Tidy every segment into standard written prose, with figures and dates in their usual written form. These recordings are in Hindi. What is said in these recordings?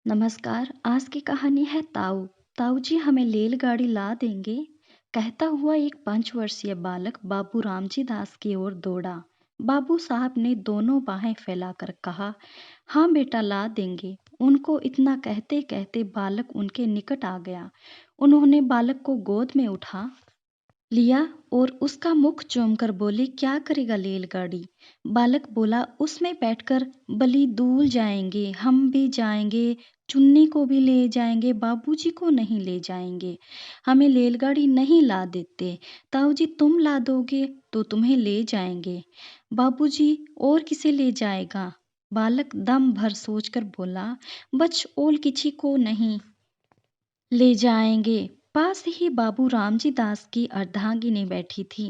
नमस्कार। आज की कहानी है ताऊ। ताऊ जी हमें रेलगाड़ी ला देंगे, कहता हुआ एक 5 वर्षीय बालक बाबू रामजी दास की ओर दौड़ा। बाबू साहब ने दोनों बाहें फैलाकर कहा, हाँ बेटा ला देंगे। उनको इतना कहते कहते बालक उनके निकट आ गया। उन्होंने बालक को गोद में उठा लिया और उसका मुख चूमकर बोले, क्या करेगा रेलगाड़ी? बालक बोला, उसमें बैठकर बली दूल जाएंगे, हम भी जाएंगे, चुन्नी को भी ले जाएंगे, बाबूजी को नहीं ले जाएंगे। हमें रेलगाड़ी नहीं ला देते। ताऊ जी तुम ला दोगे तो तुम्हें ले जाएंगे। बाबूजी और किसे ले जाएगा? बालक दम भर सोचकर बोला, बच और किसी को नहीं ले जाएंगे। पास ही बाबू रामजी दास की अर्धांगिनी बैठी थी।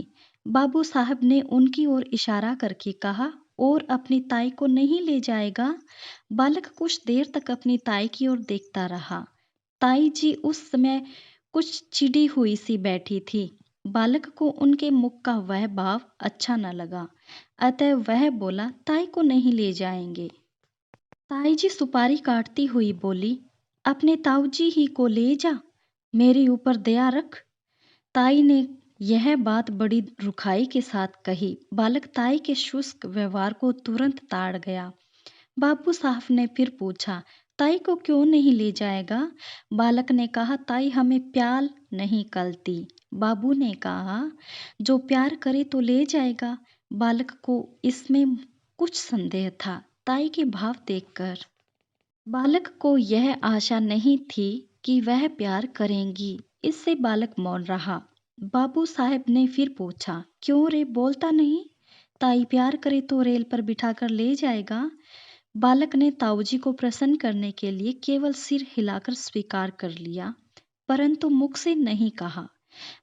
बाबू साहब ने उनकी ओर इशारा करके कहा, और अपनी ताई को नहीं ले जाएगा? बालक कुछ देर तक अपनी ताई की ओर देखता रहा। ताई जी उस समय कुछ चिड़ी हुई सी बैठी थी। बालक को उनके मुख का वह भाव अच्छा न लगा, अतः वह बोला, ताई को नहीं ले जाएंगे। ताई जी सुपारी काटती हुई बोली, अपने ताऊ जी ही को ले जा, मेरे ऊपर दया रख। ताई ने यह बात बड़ी रुखाई के साथ कही। बालक ताई के शुष्क व्यवहार को तुरंत ताड़ गया। बाबू साहब ने फिर पूछा, ताई को क्यों नहीं ले जाएगा? बालक ने कहा, ताई हमें प्याल नहीं कलती। बाबू ने कहा, जो प्यार करे तो ले जाएगा। बालक को इसमें कुछ संदेह था। ताई के भाव देखकर बालक को यह आशा नहीं थी कि वह प्यार करेंगी। इससे बालक मौन रहा। बाबू साहब ने फिर पूछा, क्यों रे बोलता नहीं? ताई प्यार करे तो रेल पर बिठाकर ले जाएगा। बालक ने ताऊजी को प्रसन्न करने के लिए केवल सिर हिलाकर स्वीकार कर लिया, परंतु मुख से नहीं कहा।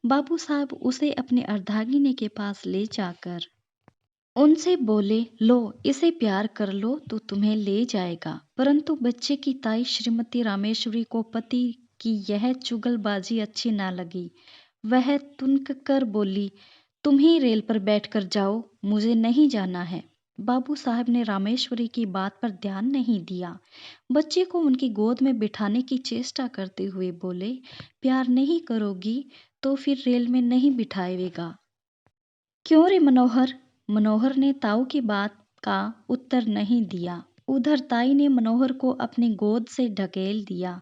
बाबू साहब उसे अपनी अर्धांगिनी के पास ले जाकर उनसे बोले, लो इसे प्यार कर लो तो तुम्हें ले जाएगा। परंतु बच्चे की ताई श्रीमती रामेश्वरी को पति की यह चुगलबाजी अच्छी ना लगी। वह तुनक कर बोली, तुम ही रेल पर बैठकर जाओ, मुझे नहीं जाना है। बाबू साहब ने रामेश्वरी की बात पर ध्यान नहीं दिया। बच्चे को उनकी गोद में बिठाने की चेष्टा करते हुए बोले, प्यार नहीं करोगी तो फिर रेल में नहीं बिठाएगा। क्यों रे मनोहर? मनोहर ने ताऊ की बात का उत्तर नहीं दिया। उधर ताई ने मनोहर को अपनी गोद से ढकेल दिया।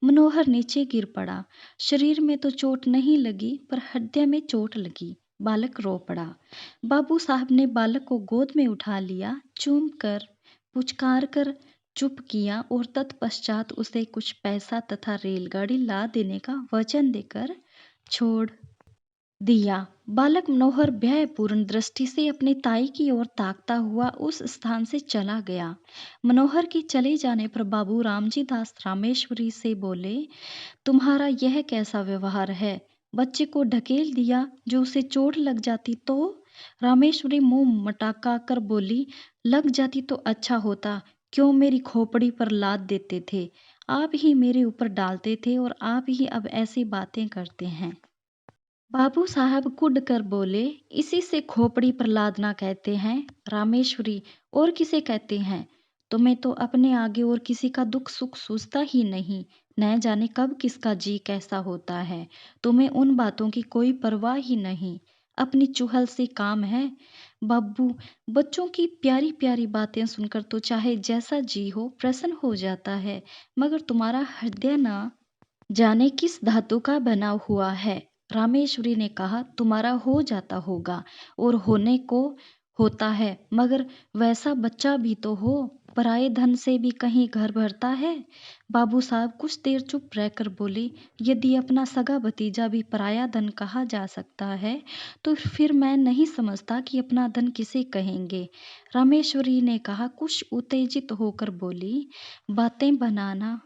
मनोहर नीचे गिर पड़ा। शरीर में तो चोट नहीं लगी, पर हृदय में चोट लगी। बालक रो पड़ा। बाबू साहब ने बालक को गोद में उठा लिया, चूम कर पुचकार कर चुप किया और तत्पश्चात उसे कुछ पैसा तथा रेलगाड़ी ला देने का वचन देकर छोड़ दिया। बालक मनोहर भयपूर्ण दृष्टि से अपनी ताई की ओर ताकता हुआ उस स्थान से चला गया। मनोहर के चले जाने पर बाबू रामजी दास रामेश्वरी से बोले, तुम्हारा यह कैसा व्यवहार है? बच्चे को ढकेल दिया, जो उसे चोट लग जाती तो? रामेश्वरी मुंह मटका कर बोली, लग जाती तो अच्छा होता, क्यों मेरी खोपड़ी पर लाद देते थे? आप ही मेरे ऊपर डालते थे और आप ही अब ऐसी बातें करते हैं। बाबू साहब कुढ़ कर बोले, इसी से खोपड़ी पर लादना कहते हैं रामेश्वरी, और किसे कहते हैं? तुम्हें तो अपने आगे और किसी का दुख सुख सूझता ही नहीं। न जाने कब किसका जी कैसा होता है। तुम्हें उन बातों की कोई परवाह ही नहीं। अपनी चुहल से काम है। बाबू, बच्चों की प्यारी प्यारी बातें सुनकर तो चाहे जैसा जी हो प्रसन्न हो जाता है, मगर तुम्हारा हृदय ना जाने किस धातु का बना हुआ है। रामेश्वरी ने कहा, तुम्हारा हो जाता होगा और होने को होता है, मगर वैसा बच्चा भी तो हो। पराये धन से भी कहीं घर भरता है। बाबू साहब कुछ देर चुप रहकर बोले, यदि अपना सगा भतीजा भी पराया धन कहा जा सकता है, तो फिर मैं नहीं समझता कि अपना धन किसे कहेंगे। रामेश्वरी ने कहा, कुछ उत्तेजित होकर बोली, बातें बनाना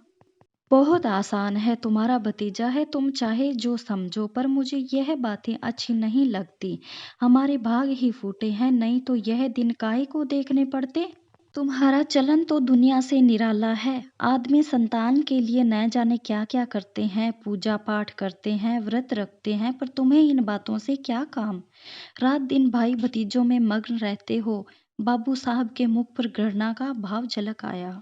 बहुत आसान है। तुम्हारा भतीजा है, तुम चाहे जो समझो, पर मुझे यह बातें अच्छी नहीं लगती। हमारे भाग ही फूटे हैं, नहीं तो यह दिन काहे को देखने पड़ते। तुम्हारा चलन तो दुनिया से निराला है। आदमी संतान के लिए न जाने क्या क्या करते हैं, पूजा पाठ करते हैं, व्रत रखते हैं, पर तुम्हें इन बातों से क्या काम? रात दिन भाई भतीजों में मग्न रहते हो। बाबू साहब के मुख पर घृणा का भाव झलक आया।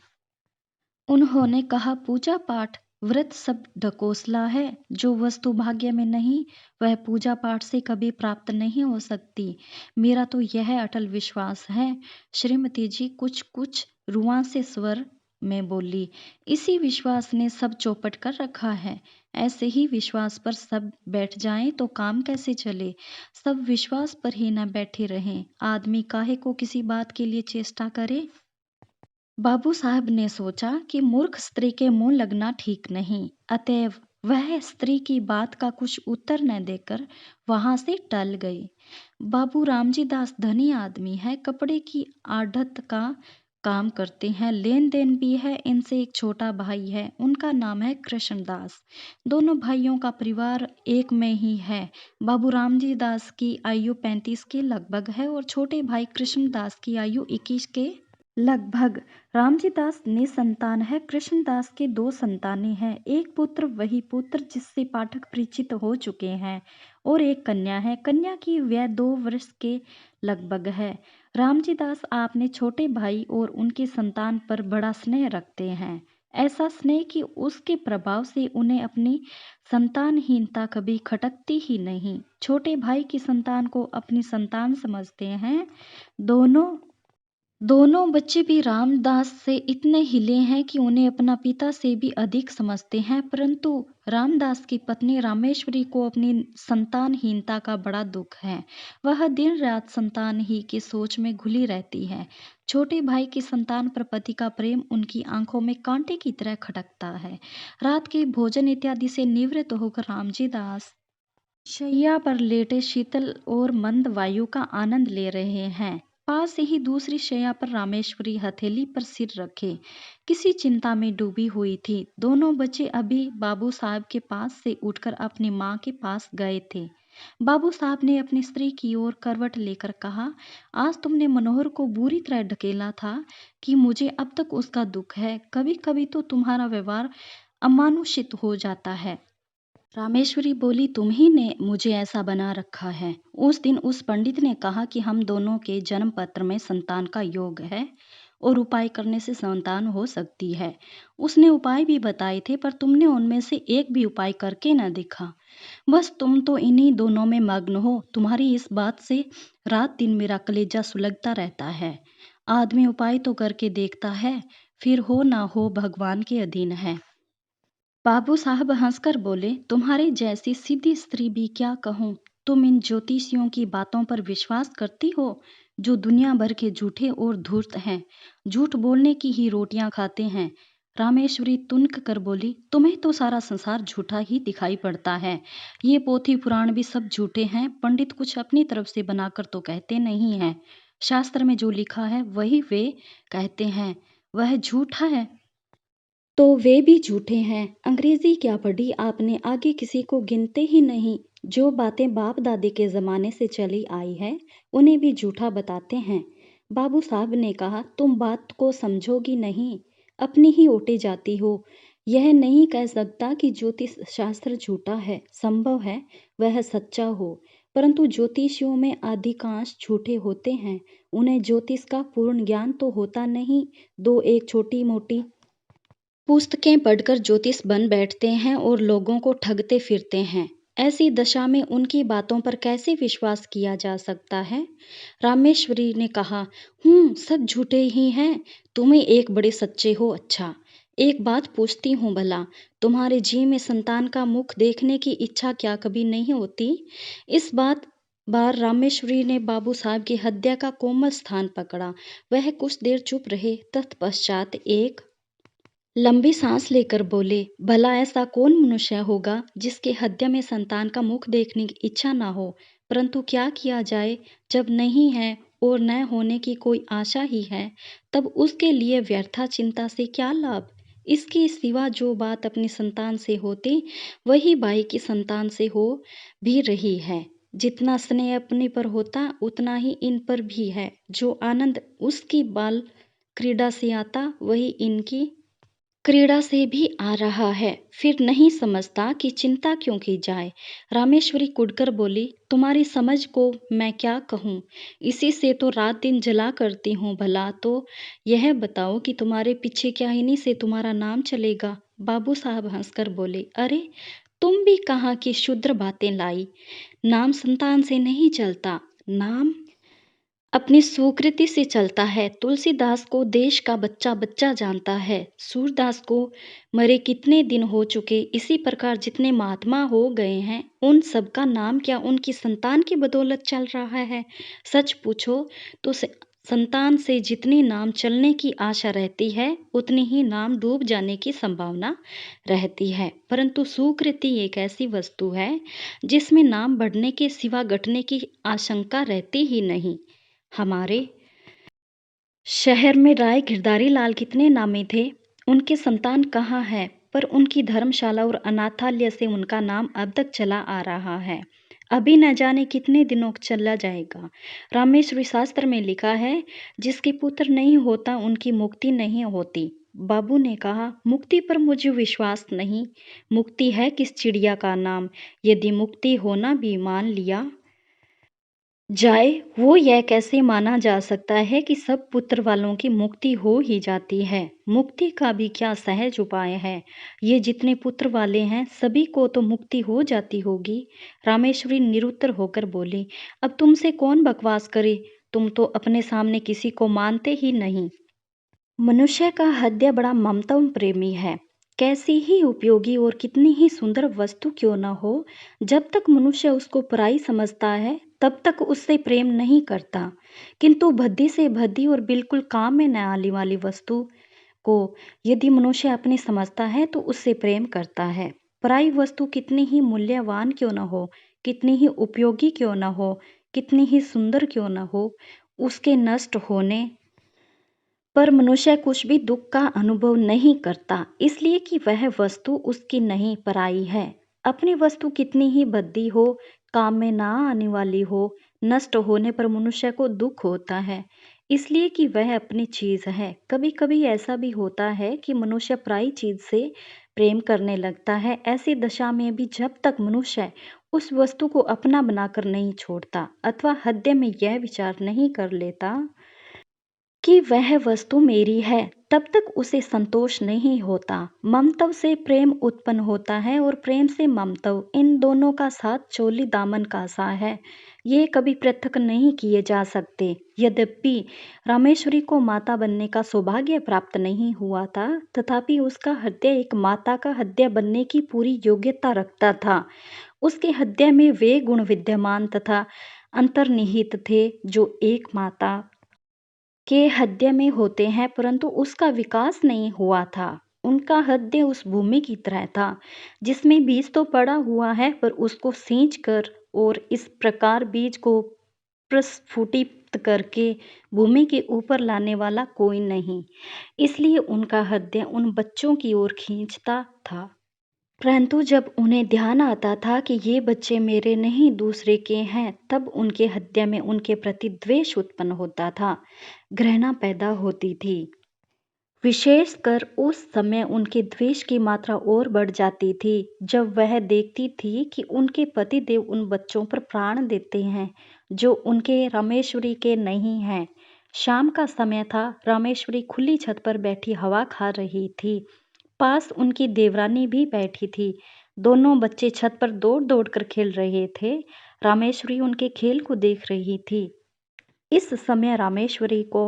उन्होंने कहा, पूजा पाठ व्रत सब ढकोसला है। जो वस्तु भाग्य में नहीं वह पूजा पाठ से कभी प्राप्त नहीं हो सकती। मेरा तो यह अटल विश्वास है। श्रीमती जी कुछ कुछ रुआं से स्वर में बोली, इसी विश्वास ने सब चौपट कर रखा है। ऐसे ही विश्वास पर सब बैठ जाएं तो काम कैसे चले। सब विश्वास पर ही न बैठे रहें। आदमी काहे को किसी बात के लिए चेष्टा करे। बाबू साहब ने सोचा कि मूर्ख स्त्री के मुंह लगना ठीक नहीं, अतएव वह स्त्री की बात का कुछ उत्तर न देकर वहां से टल गई। बाबू रामजी दास धनी आदमी है, कपड़े की आढ़त का काम करते हैं, लेन देन भी है। इनसे एक छोटा भाई है, उनका नाम है कृष्णदास। दोनों भाइयों का परिवार एक में ही है। बाबू रामजी दास की आयु 35 के लगभग है और छोटे भाई कृष्णदास की आयु 21 के लगभग। रामजी दास निसंतान है। कृष्णदास के 2 संतानें हैं, एक पुत्र वही पुत्र जिससे पाठक परिचित हो चुके हैं और एक कन्या है। कन्या की वय 2 वर्ष के लगभग है। रामजी दास आपने छोटे भाई और उनकी संतान पर बड़ा स्नेह रखते हैं, ऐसा स्नेह कि उसके प्रभाव से उन्हें अपनी संतानहीनता कभी खटकती ही नहीं। छोटे भाई की संतान को अपनी संतान समझते हैं। दोनों दोनों बच्चे भी रामदास से इतने हिले हैं कि उन्हें अपना पिता से भी अधिक समझते हैं, परंतु रामदास की पत्नी रामेश्वरी को अपनी संतानहीनता का बड़ा दुख है। वह दिन रात संतान ही की सोच में घुली रहती है। छोटे भाई की संतान पर पति का प्रेम उनकी आंखों में कांटे की तरह खटकता है। रात के भोजन इत्यादि से निवृत्त होकर रामजी दास शैया पर लेटे शीतल और मंद वायु का आनंद ले रहे हैं। पास ही दूसरी शैया पर रामेश्वरी हथेली पर सिर रखे किसी चिंता में डूबी हुई थी। दोनों बच्चे अभी बाबू साहब के पास से उठकर अपनी माँ के पास गए थे। बाबू साहब ने अपनी स्त्री की ओर करवट लेकर कहा, आज तुमने मनोहर को बुरी तरह ढकेला था कि मुझे अब तक उसका दुख है। कभी कभी तो तुम्हारा व्यवहार अमानुषित हो जाता है। रामेश्वरी बोली, तुम ही ने मुझे ऐसा बना रखा है। उस दिन उस पंडित ने कहा कि हम दोनों के जन्म पत्र में संतान का योग है और उपाय करने से संतान हो सकती है। उसने उपाय भी बताए थे, पर तुमने उनमें से एक भी उपाय करके न दिखा। बस तुम तो इन्हीं दोनों में मग्न हो। तुम्हारी इस बात से रात दिन मेरा कलेजा सुलगता रहता है। आदमी उपाय तो करके देखता है, फिर हो ना हो भगवान के अधीन है। बाबू साहब हंसकर बोले, तुम्हारे जैसी सीधी स्त्री भी क्या कहूँ। तुम इन ज्योतिषियों की बातों पर विश्वास करती हो जो दुनिया भर के झूठे और धूर्त हैं, झूठ बोलने की ही रोटियां खाते हैं। रामेश्वरी तुनक कर बोली, तुम्हें तो सारा संसार झूठा ही दिखाई पड़ता है। ये पोथी पुराण भी सब झूठे हैं। पंडित कुछ अपनी तरफ से बनाकर तो कहते नहीं हैं। शास्त्र में जो लिखा है वही वे कहते हैं, वह झूठा है तो वे भी झूठे हैं। अंग्रेजी क्या पढ़ी आपने, आगे किसी को गिनते ही नहीं। जो बातें बाप दादे के जमाने से चली आई है उन्हें भी झूठा बताते हैं। बाबू साहब ने कहा, तुम बात को समझोगी नहीं, अपनी ही ओटे जाती हो। यह नहीं कह सकता कि ज्योतिष शास्त्र झूठा है, संभव है वह सच्चा हो, परंतु ज्योतिषियों में अधिकांश झूठे होते हैं। उन्हें ज्योतिष का पूर्ण ज्ञान तो होता नहीं। दो एक छोटी मोटी पुस्तकें पढ़कर ज्योतिष बन बैठते हैं और लोगों को ठगते फिरते हैं। ऐसी दशा में उनकी बातों पर कैसे विश्वास किया जा सकता है। रामेश्वरी ने कहा, सब झूठे ही हैं। तुम्हें एक बड़े सच्चे हो। अच्छा, एक बात पूछती हूँ भला, तुम्हारे जी में संतान का मुख देखने की इच्छा क्या कभी नहीं होती। इस बार रामेश्वरी ने बाबू साहब की हत्या का कोमल स्थान पकड़ा। वह कुछ देर चुप रहे, तत्पश्चात एक लंबी सांस लेकर बोले, भला ऐसा कौन मनुष्य होगा जिसके हृदय में संतान का मुख देखने की इच्छा ना हो। परंतु क्या किया जाए, जब नहीं है और न होने की कोई आशा ही है, तब उसके लिए व्यर्था चिंता से क्या लाभ। इसके सिवा जो बात अपनी संतान से होती वही भाई की संतान से हो भी रही है। जितना स्नेह अपने पर होता उतना ही इन पर भी है। जो आनंद उसकी बाल क्रीड़ा से आता वही इनकी क्रीड़ा से भी आ रहा है, फिर नहीं समझता कि चिंता क्यों की जाए। रामेश्वरी कुढ़कर बोली, तुम्हारी समझ को मैं क्या कहूँ, इसी से तो रात दिन जला करती हूँ। भला तो यह बताओ कि तुम्हारे पीछे क्या इन्हीं से तुम्हारा नाम चलेगा। बाबू साहब हंसकर बोले, अरे तुम भी कहाँ की शुद्र बातें लाई। नाम संतान से नहीं चलता, नाम अपनी सुकृति से चलता है। तुलसीदास को देश का बच्चा बच्चा जानता है। सूरदास को मरे कितने दिन हो चुके। इसी प्रकार जितने महात्मा हो गए हैं, उन सबका नाम क्या उनकी संतान की बदौलत चल रहा है। सच पूछो तो संतान से जितनी नाम चलने की आशा रहती है, उतनी ही नाम डूब जाने की संभावना रहती है। परंतु सुकृति एक ऐसी वस्तु है जिसमें नाम बढ़ने के सिवा घटने की आशंका रहती ही नहीं। हमारे शहर में राय गिरधारी लाल कितने नामी थे। उनके संतान कहाँ है, पर उनकी धर्मशाला और अनाथालय से उनका नाम अब तक चला आ रहा है। अभी न जाने कितने दिनों चला जाएगा। रामेश्वरी शास्त्र में लिखा है, जिसके पुत्र नहीं होता उनकी मुक्ति नहीं होती। बाबू ने कहा, मुक्ति पर मुझे विश्वास नहीं। मुक्ति है किस चिड़िया का नाम। यदि मुक्ति होना भी मान लिया जाए, वो यह कैसे माना जा सकता है कि सब पुत्र वालों की मुक्ति हो ही जाती है। मुक्ति का भी क्या सहज उपाय है। ये जितने पुत्र वाले हैं, सभी को तो मुक्ति हो जाती होगी। रामेश्वरी निरुत्तर होकर बोली, अब तुमसे कौन बकवास करे। तुम तो अपने सामने किसी को मानते ही नहीं। मनुष्य का हृदय बड़ा ममतम प्रेमी है। कैसी ही उपयोगी और कितनी ही सुंदर वस्तु क्यों न हो, जब तक मनुष्य उसको पराई समझता है, तब तक उससे प्रेम नहीं करता। किंतु भद्दी से भद्दी और बिल्कुल काम में न आने वाली वस्तु को यदि मनुष्य अपनी समझता है, तो उससे प्रेम करता है। पराई वस्तु कितनी ही मूल्यवान क्यों न हो, कितनी ही उपयोगी क्यों न हो, कितनी ही सुंदर क्यों न हो, उसके नष्ट होने पर मनुष्य कुछ भी दुख का अनुभव नहीं करता, इसलिए कि वह वस्तु उसकी नहीं, पराई है। अपनी वस्तु कितनी ही भद्दी हो, काम में ना आने वाली हो, नष्ट होने पर मनुष्य को दुख होता है, इसलिए कि वह अपनी चीज है। कभी कभी ऐसा भी होता है कि मनुष्य पराई चीज से प्रेम करने लगता है। ऐसी दशा में भी जब तक मनुष्य उस वस्तु को अपना बनाकर नहीं छोड़ता, अथवा हृदय में यह विचार नहीं कर लेता कि वह वस्तु मेरी है, तब तक उसे संतोष नहीं होता। ममत्व से प्रेम उत्पन्न होता है और प्रेम से ममत्व, इन दोनों का साथ चोली दामन का सा है। ये कभी पृथक नहीं किए जा सकते। यद्यपि रामेश्वरी को माता बनने का सौभाग्य प्राप्त नहीं हुआ था, तथापि उसका हृदय एक माता का हृदय बनने की पूरी योग्यता रखता था। उसके हृदय में वे गुण विद्यमान तथा अंतर्निहित थे जो एक माता के हृदय में होते हैं, परंतु उसका विकास नहीं हुआ था। उनका हृदय उस भूमि की तरह था जिसमें बीज तो पड़ा हुआ है, पर उसको सींच कर और इस प्रकार बीज को प्रस्फुटित करके भूमि के ऊपर लाने वाला कोई नहीं। इसलिए उनका हृदय उन बच्चों की ओर खींचता था। परंतु जब उन्हें ध्यान आता था कि ये बच्चे मेरे नहीं दूसरे के हैं, तब उनके हृदय में उनके प्रति द्वेष उत्पन्न होता था, घृणा पैदा होती थी। विशेषकर उस समय उनके द्वेष की मात्रा और बढ़ जाती थी, जब वह देखती थी कि उनके पतिदेव उन बच्चों पर प्राण देते हैं जो उनके रामेश्वरी के नहीं हैं। शाम का समय था। रामेश्वरी खुली छत पर बैठी हवा खा रही थी। पास उनकी देवरानी भी बैठी थी। दोनों बच्चे छत पर दौड़ दौड़ कर खेल रहे थे। रामेश्वरी उनके खेल को देख रही थी। इस समय रामेश्वरी को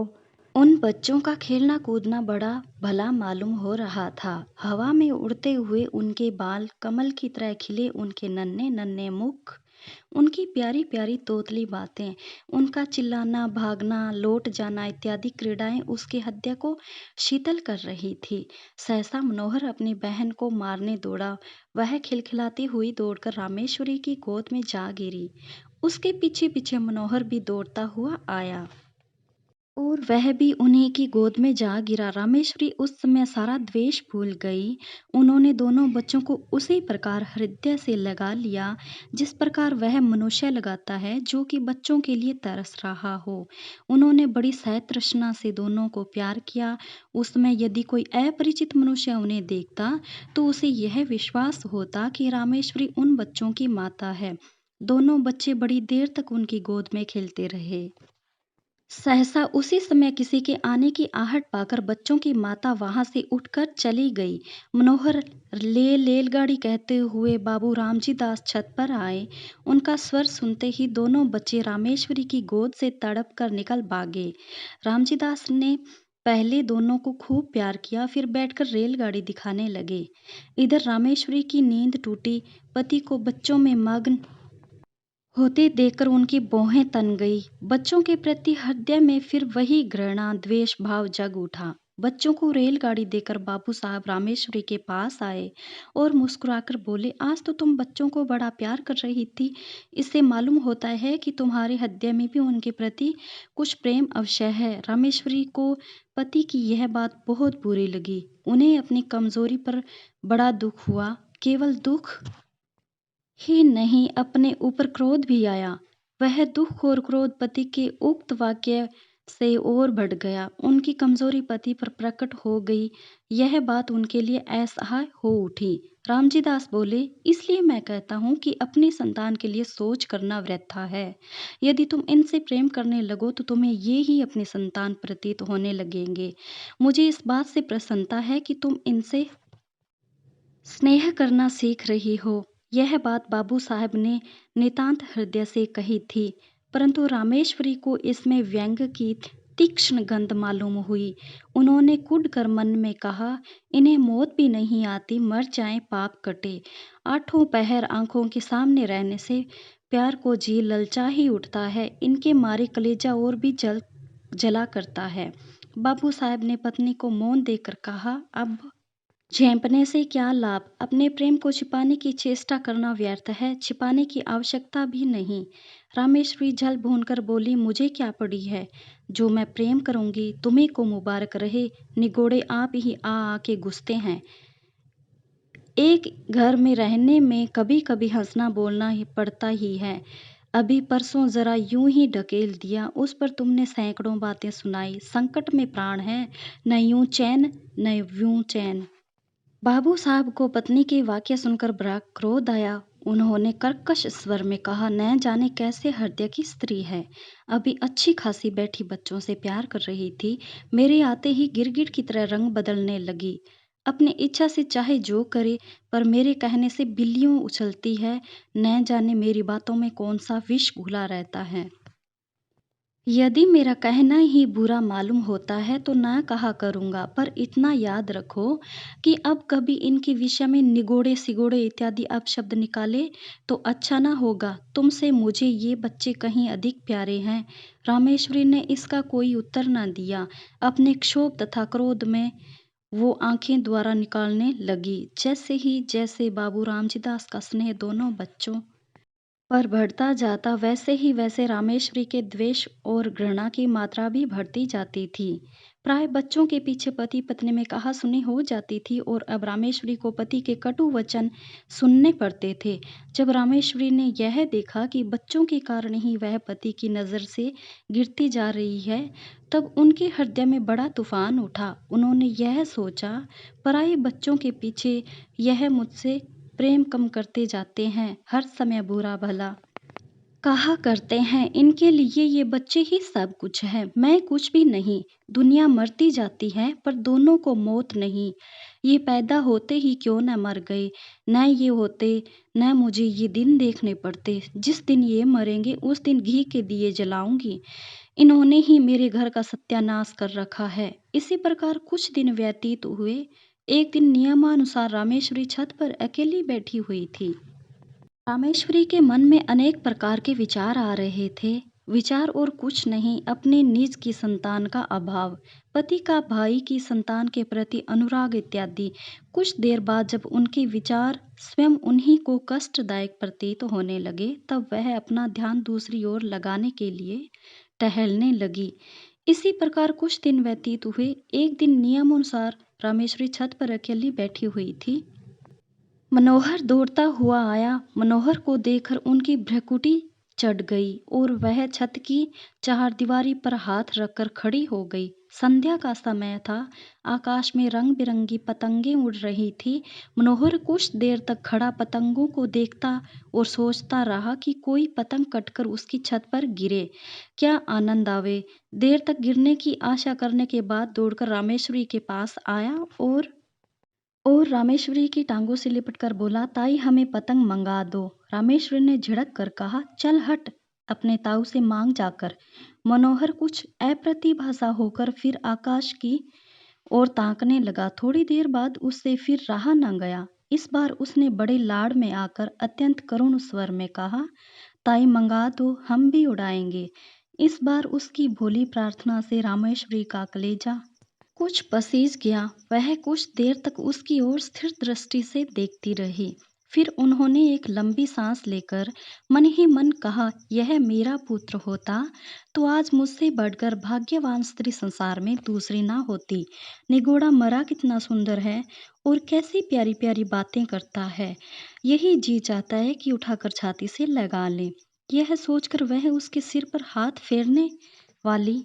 उन बच्चों का खेलना कूदना बड़ा भला मालूम हो रहा था। हवा में उड़ते हुए उनके बाल, कमल की तरह खिले उनके नन्हे नन्हे मुख, उनकी प्यारी प्यारी तोतली बातें, उनका चिल्लाना, भागना, लौट जाना इत्यादि क्रीड़ाएं उसके हृदय को शीतल कर रही थी। सहसा मनोहर अपनी बहन को मारने दौड़ा। वह खिलखिलाती हुई दौड़कर रामेश्वरी की गोद में जा गिरी। उसके पीछे पीछे मनोहर भी दौड़ता हुआ आया। और वह भी उन्हीं की गोद में जा गिरा। रामेश्वरी उस समय सारा द्वेष भूल गई। उन्होंने दोनों बच्चों को उसी प्रकार हृदय से लगा लिया जिस प्रकार वह मनुष्य लगाता है जो कि बच्चों के लिए तरस रहा हो। उन्होंने बड़ी सहतृष्णा से दोनों को प्यार किया। उस समय यदि कोई अपरिचित मनुष्य उन्हें देखता तो उसे यह विश्वास होता कि रामेश्वरी उन बच्चों की माता है। दोनों बच्चे बड़ी देर तक उनकी गोद में खेलते रहे। सहसा उसी समय किसी के आने की आहट पाकर बच्चों की माता वहां से उठकर चली गई। मनोहर ले रेलगाड़ी कहते हुए बाबू रामजी दास छत पर आए। उनका स्वर सुनते ही दोनों बच्चे रामेश्वरी की गोद से तड़प कर निकल भागे। रामजी दास ने पहले दोनों को खूब प्यार किया, फिर बैठकर रेलगाड़ी दिखाने लगे। इधर रामेश्वरी की नींद टूटी। पति को बच्चों में मग्न होते देखकर उनकी भौहें तन गई। बच्चों के प्रति हृदय में फिर वही घृणा द्वेष भाव जग उठा। बच्चों को रेलगाड़ी देकर बाबू साहब रामेश्वरी के पास आए और मुस्कुराकर बोले, आज तो तुम बच्चों को बड़ा प्यार कर रही थी। इससे मालूम होता है कि तुम्हारे हृदय में भी उनके प्रति कुछ प्रेम अवश्य है। रामेश्वरी को पति की यह बात बहुत बुरी लगी। उन्हें अपनी कमजोरी पर बड़ा दुख हुआ। केवल दुख ही नहीं, अपने ऊपर क्रोध भी आया। वह दुख और क्रोध पति के उक्त वाक्य से और बढ़ गया। उनकी कमजोरी पति पर प्रकट हो गई। यह बात उनके लिए असह्य हो उठी। रामजी दास बोले, इसलिए मैं कहता हूँ कि अपनी संतान के लिए सोच करना वृथा है। यदि तुम इनसे प्रेम करने लगो तो तुम्हें ये ही अपनी संतान प्रतीत होने लगेंगे। मुझे इस बात से प्रसन्नता है कि तुम इनसे स्नेह करना सीख रही हो। यह बात बाबू साहब ने नितांत हृदय से कही थी, परंतु रामेश्वरी को इसमें व्यंग की तीक्ष्ण गंध मालूम हुई। उन्होंने कुढ़ कर मन में कहा, इन्हें मौत भी नहीं आती, मर जाएं पाप कटे। आठों पहर आंखों के सामने रहने से प्यार को जी ललचा ही उठता है। इनके मारे कलेजा और भी जला करता है। बाबू साहब ने पत्नी को मौन देकर कहा, अब झेंपने से क्या लाभ? अपने प्रेम को छिपाने की चेष्टा करना व्यर्थ है। छिपाने की आवश्यकता भी नहीं। रामेश्वरी जल भूनकर बोली, मुझे क्या पड़ी है? जो मैं प्रेम करूंगी तुम्ही को मुबारक रहे। निगोड़े आप ही आके घुसते हैं। एक घर में रहने में कभी कभी हंसना बोलना ही पड़ता ही है। अभी परसों जरा यूं ही ढकेल दिया, उस पर तुमने सैकड़ों बातें सुनाई। संकट में प्राण है, न यूं चैन न यूं चैन। बाबू साहब को पत्नी के वाक्य सुनकर बड़ा क्रोध आया। उन्होंने कर्कश स्वर में कहा, न जाने कैसे हृदय की स्त्री है। अभी अच्छी खासी बैठी बच्चों से प्यार कर रही थी, मेरे आते ही गिरगिट की तरह रंग बदलने लगी। अपनी इच्छा से चाहे जो करे, पर मेरे कहने से बिल्लियों उछलती है। न जाने मेरी बातों में कौन सा विष घुला रहता है। यदि मेरा कहना ही बुरा मालूम होता है तो ना कहा करूँगा, पर इतना याद रखो कि अब कभी इनके विषय में निगोड़े सिगोड़े इत्यादि अपशब्द निकाले तो अच्छा ना होगा। तुमसे मुझे ये बच्चे कहीं अधिक प्यारे हैं। रामेश्वरी ने इसका कोई उत्तर न दिया। अपने क्षोभ तथा क्रोध में वो आंखें द्वारा निकालने लगी। जैसे बाबू रामजी दास का स्नेह दोनों बच्चों पर बढ़ता जाता, वैसे ही वैसे रामेश्वरी के द्वेष और घृणा की मात्रा भी बढ़ती जाती थी। प्राय बच्चों के पीछे पति पत्नी में कहा-सुनी हो जाती थी और अब रामेश्वरी को पति के कटु वचन सुनने पड़ते थे। जब रामेश्वरी ने यह देखा कि बच्चों के कारण ही वह पति की नज़र से गिरती जा रही है, तब उनके हृदय में बड़ा तूफान उठा। उन्होंने यह सोचा, पराए बच्चों के पीछे यह मुझसे प्रेम कम करते जाते हैं, हर समय बुरा भला कहा करते हैं। इनके लिए ये बच्चे ही सब कुछ है, मैं कुछ भी नहीं। दुनिया मरती जाती है पर दोनों को मौत नहीं। ये पैदा होते ही क्यों न मर गए। न ये होते न मुझे ये दिन देखने पड़ते। जिस दिन ये मरेंगे उस दिन घी के दिए जलाऊंगी। इन्होंने ही मेरे घर का सत्यानाश कर रखा है। इसी प्रकार कुछ दिन व्यतीत हुए। एक दिन नियमानुसार रामेश्वरी छत पर अकेली बैठी हुई थी। रामेश्वरी के मन में अनेक प्रकार के विचार आ रहे थे। विचार और कुछ नहीं, अपने निज की संतान का अभाव, पति का भाई की संतान के प्रति अनुराग इत्यादि। कुछ देर बाद जब उनके विचार स्वयं उन्हीं को कष्टदायक प्रतीत होने लगे, तब वह अपना ध्यान दूसरी ओर लगाने के लिए टहलने लगी। इसी प्रकार कुछ दिन व्यतीत हुए। एक दिन नियमानुसार रामेश्वरी छत पर अकेली बैठी हुई थी। मनोहर दौड़ता हुआ आया। मनोहर को देखकर उनकी भ्रुकुटी चढ़ गई और वह छत की चारदीवारी पर हाथ रखकर खड़ी हो गई। संध्या का समय था। आकाश में रंग बिरंगी पतंगें उड़ रही थी। मनोहर कुछ देर तक खड़ा पतंगों को देखता और सोचता रहा कि कोई पतंग कटकर उसकी छत पर गिरे, क्या आनंद आवे। देर तक गिरने की आशा करने के बाद दौड़कर रामेश्वरी के पास आया और रामेश्वरी की टांगों से लिपटकर बोला, ताई हमें पतंग मंगा दो। रामेश्वरी ने झिड़क कर कहा, चल हट, अपने ताऊ से मांग जाकर। मनोहर कुछ अप्रतिभाषा होकर फिर आकाश की ओर ताकने लगा। थोड़ी देर बाद उससे फिर रहा न गया। इस बार उसने बड़े लाड़ में आकर अत्यंत करुण स्वर में कहा, ताई मंगा दो, हम भी उड़ाएंगे। इस बार उसकी भोली प्रार्थना से रामेश्वरी का कलेजा कुछ पसीज गया। वह कुछ देर तक उसकी ओर स्थिर दृष्टि से देखती रही। फिर उन्होंने एक लंबी सांस लेकर मन ही मन कहा, यह मेरा पुत्र होता तो आज मुझसे बढ़कर भाग्यवान स्त्री संसार में दूसरी ना होती। निगोड़ा मरा कितना सुंदर है और कैसी प्यारी प्यारी बातें करता है। यही जी चाहता है कि उठाकर छाती से लगा ले। यह सोचकर वह उसके सिर पर हाथ फेरने वाली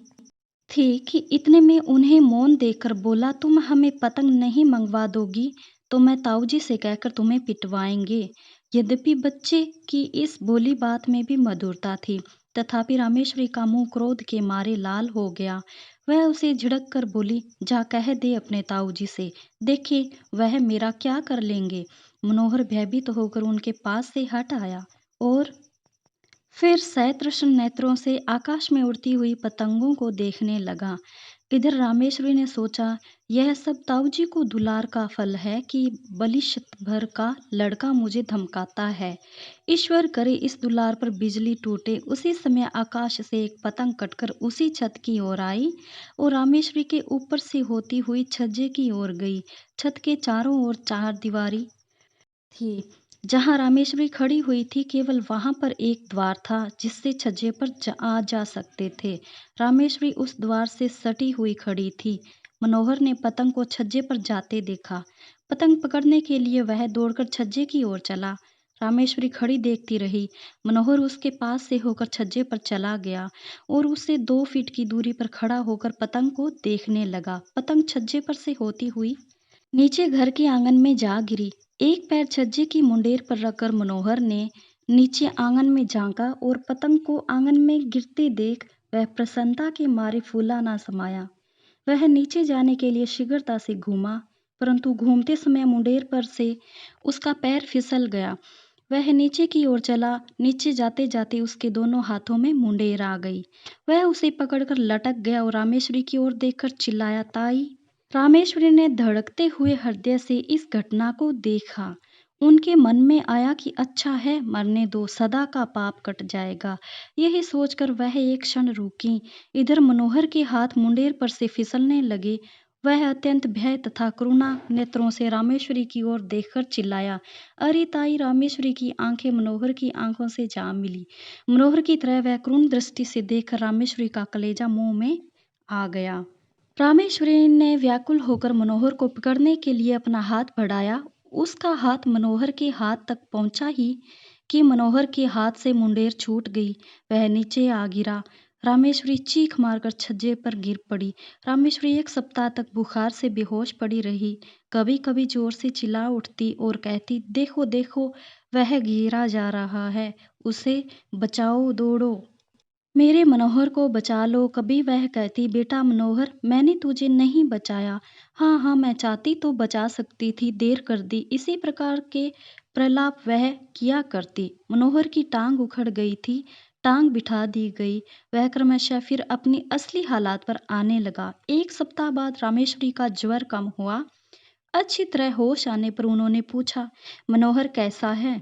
थी कि इतने में उन्हें मौन देखकर बोला, तुम हमें पतंग नहीं मंगवा दोगी तो मैं ताऊजी से कहकर तुम्हें पिटवाएंगे। यद्यपि बच्चे की इस भोली बात में भी मधुरता थी, तथापि रामेश्वरी का मुंह क्रोध के मारे लाल हो गया। वह उसे झिड़क कर बोली, जा कह दे अपने ताऊजी से, देखे वह मेरा क्या कर लेंगे। मनोहर भयभीत होकर उनके पास से हट आया और फिर सतृष्ण नेत्रों से आकाश में उड़ती हुई पतंगों को देखने लगा। इधर रामेश्वरी ने सोचा, यह सब ताऊजी को दुलार का फल है कि बलिष्ठ भर का लड़का मुझे धमकाता है। ईश्वर करे इस दुलार पर बिजली टूटे। उसी समय आकाश से एक पतंग कटकर उसी छत की ओर आई और रामेश्वरी के ऊपर से होती हुई छज्जे की ओर गई। छत के चारों ओर चार दीवारी थी। जहाँ रामेश्वरी खड़ी हुई थी केवल वहां पर एक द्वार था जिससे छज्जे पर आ जा सकते थे। रामेश्वरी उस द्वार से सटी हुई खड़ी थी। मनोहर ने पतंग को छज्जे पर जाते देखा। पतंग पकड़ने के लिए वह दौड़कर छज्जे की ओर चला। रामेश्वरी खड़ी देखती रही। मनोहर उसके पास से होकर छज्जे पर चला गया और उससे 2 फीट की दूरी पर खड़ा होकर पतंग को देखने लगा। पतंग छज्जे पर से होती हुई नीचे घर के आंगन में जा गिरी। एक पैर छज्जे की मुंडेर पर रखकर मनोहर ने नीचे आंगन में झांका और पतंग को आंगन में गिरते देख वह प्रसन्नता के मारे फूला ना समाया। वह नीचे जाने के लिए शीघ्रता से घूमा, परंतु घूमते समय मुंडेर पर से उसका पैर फिसल गया। वह नीचे की ओर चला। नीचे जाते जाते उसके दोनों हाथों में मुंडेर आ गई। वह उसे पकड़कर लटक गया और रामेश्वरी की ओर देखकर चिल्लाया, ताई। रामेश्वरी ने धड़कते हुए हृदय से इस घटना को देखा। उनके मन में आया कि अच्छा है, मरने दो, सदा का पाप कट जाएगा। यही सोचकर वह एक क्षण रुकी। इधर मनोहर के हाथ मुंडेर पर से फिसलने लगे। वह अत्यंत भय तथा करुणा नेत्रों से रामेश्वरी की ओर देखकर चिल्लाया, अरे ताई। रामेश्वरी की आंखें मनोहर की आंखों से जा मिली। मनोहर की तरह वह करुण दृष्टि से देखकर रामेश्वरी का कलेजा मुंह में आ गया। रामेश्वरी ने व्याकुल होकर मनोहर को पकड़ने के लिए अपना हाथ बढ़ाया। उसका हाथ मनोहर के हाथ तक पहुंचा ही कि मनोहर के हाथ से मुंडेर छूट गई। वह नीचे आ गिरा। रामेश्वरी चीख मारकर छज्जे पर गिर पड़ी। रामेश्वरी 1 सप्ताह तक बुखार से बेहोश पड़ी रही। कभी कभी जोर से चिल्ला उठती और कहती, देखो देखो, वह गिरा जा रहा है, उसे बचाओ, दौड़ो, मेरे मनोहर को बचा लो। कभी वह कहती, बेटा मनोहर, मैंने तुझे नहीं बचाया। हाँ हाँ, मैं चाहती तो बचा सकती थी, देर कर दी। इसी प्रकार के प्रलाप वह किया करती। मनोहर की टांग उखड़ गई थी। टांग बिठा दी गई। वह क्रमशः फिर अपनी असली हालात पर आने लगा। 1 सप्ताह बाद रामेश्वरी का ज्वर कम हुआ। अच्छी तरह होश आने पर उन्होंने पूछा, मनोहर कैसा है।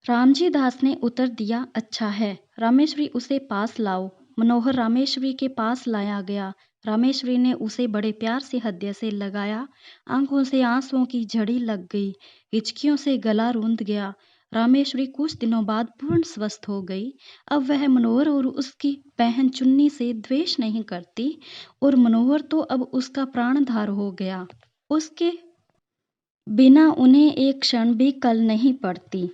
रामजी दास ने उत्तर दिया, अच्छा है। रामेश्वरी, उसे पास लाओ। मनोहर रामेश्वरी के पास लाया गया। रामेश्वरी ने उसे बड़े प्यार से हृदय से लगाया। आंखों से आंसुओं की झड़ी लग गई। हिचकियों से गला रूंध गया। रामेश्वरी कुछ दिनों बाद पूर्ण स्वस्थ हो गई। अब वह मनोहर और उसकी बहन चुन्नी से द्वेष नहीं करती और मनोहर तो अब उसका प्राणधार हो गया। उसके बिना उन्हें एक क्षण भी कल नहीं पड़ती।